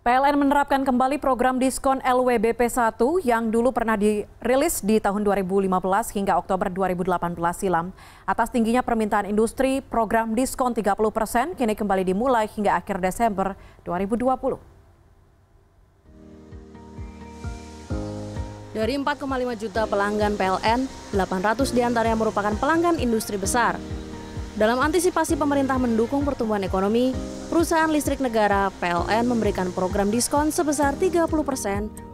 PLN menerapkan kembali program diskon LWBP 1 yang dulu pernah dirilis di tahun 2015 hingga Oktober 2018 silam. Atas tingginya permintaan industri, program diskon 30% kini kembali dimulai hingga akhir Desember 2020. Dari 4,5 juta pelanggan PLN, 800 diantaranya merupakan pelanggan industri besar. Dalam antisipasi pemerintah mendukung pertumbuhan ekonomi, perusahaan listrik negara PLN memberikan program diskon sebesar 30%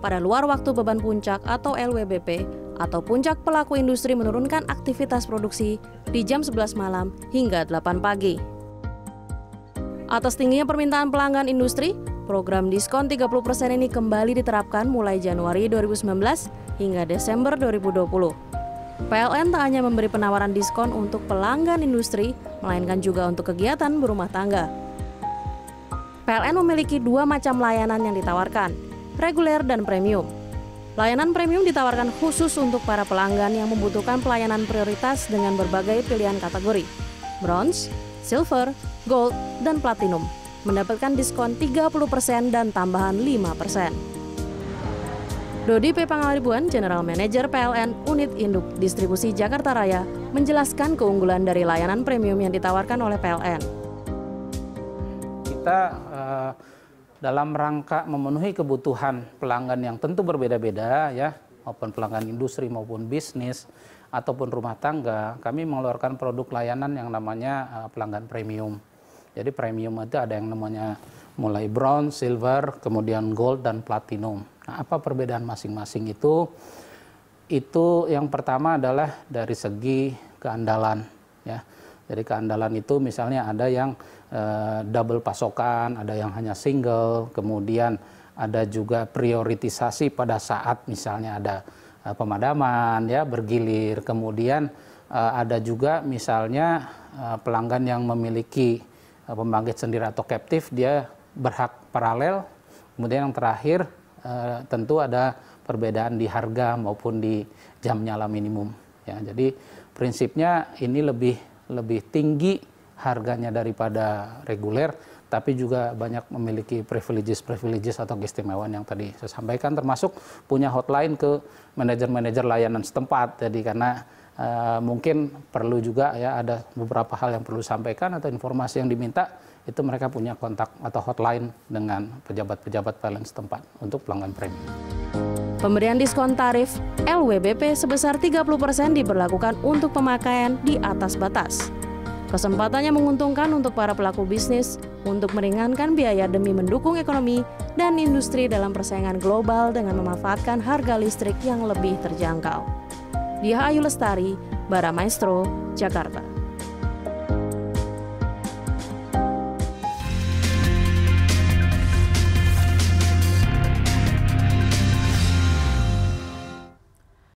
pada luar waktu beban puncak atau LWBP atau puncak pelaku industri menurunkan aktivitas produksi di jam 11 malam hingga 8 pagi. Atas tingginya permintaan pelanggan industri, program diskon 30% ini kembali diterapkan mulai Januari 2019 hingga Desember 2020. PLN tak hanya memberi penawaran diskon untuk pelanggan industri, melainkan juga untuk kegiatan berumah tangga. PLN memiliki dua macam layanan yang ditawarkan, reguler dan premium. Layanan premium ditawarkan khusus untuk para pelanggan yang membutuhkan pelayanan prioritas dengan berbagai pilihan kategori, bronze, silver, gold, dan platinum, mendapatkan diskon 30% dan tambahan 5%. Dodi P. Pangaribuan, General Manager PLN Unit Induk Distribusi Jakarta Raya, menjelaskan keunggulan dari layanan premium yang ditawarkan oleh PLN. Kita dalam rangka memenuhi kebutuhan pelanggan yang tentu berbeda-beda, ya, maupun pelanggan industri maupun bisnis ataupun rumah tangga, kami mengeluarkan produk layanan yang namanya pelanggan premium. Jadi premium itu ada yang namanya mulai bronze, silver, kemudian gold dan platinum. Nah, apa perbedaan masing-masing itu? Itu yang pertama adalah dari segi keandalan, ya. Jadi keandalan itu misalnya ada yang double pasokan, ada yang hanya single, kemudian ada juga prioritisasi pada saat misalnya ada pemadaman, ya, bergilir, kemudian ada juga misalnya pelanggan yang memiliki pembangkit sendiri atau captive, dia berhak paralel. Kemudian yang terakhir tentu ada perbedaan di harga maupun di jam nyala minimum, ya. Jadi prinsipnya ini lebih tinggi harganya daripada reguler, tapi juga banyak memiliki privileges atau keistimewaan yang tadi saya sampaikan, termasuk punya hotline ke manajer-manajer layanan setempat. Jadi karena mungkin perlu juga, ya, ada beberapa hal yang perlu disampaikan atau informasi yang diminta, itu mereka punya kontak atau hotline dengan pejabat-pejabat PLN setempat untuk pelanggan premium. Pemberian diskon tarif LWBP sebesar 30% diberlakukan untuk pemakaian di atas batas. Kesempatannya menguntungkan untuk para pelaku bisnis untuk meringankan biaya demi mendukung ekonomi dan industri dalam persaingan global dengan memanfaatkan harga listrik yang lebih terjangkau. Diah Ayu Lestari, Bara Maestro, Jakarta.